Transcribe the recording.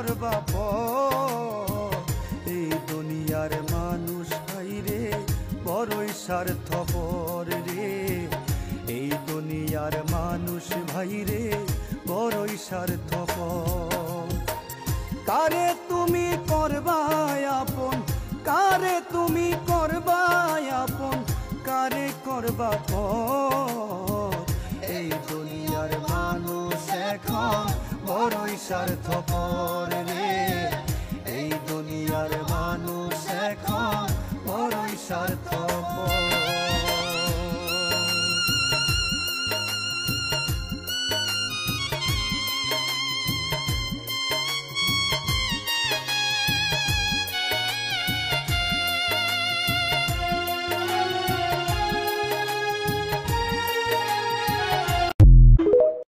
করবা পর। এই দুনিয়ার মানুষ ভাইরে বড়ই স্বার্থপর রে, এই দুনিয়ার মানুষ ভাইরে বড়ই স্বার্থপর। কারে তুমি করবা আপন, কারে তুমি করবা আপন, কারে করবা পর। এই দুনিয়ার মানুষ এখন বড়ই স্বার্থপর রে।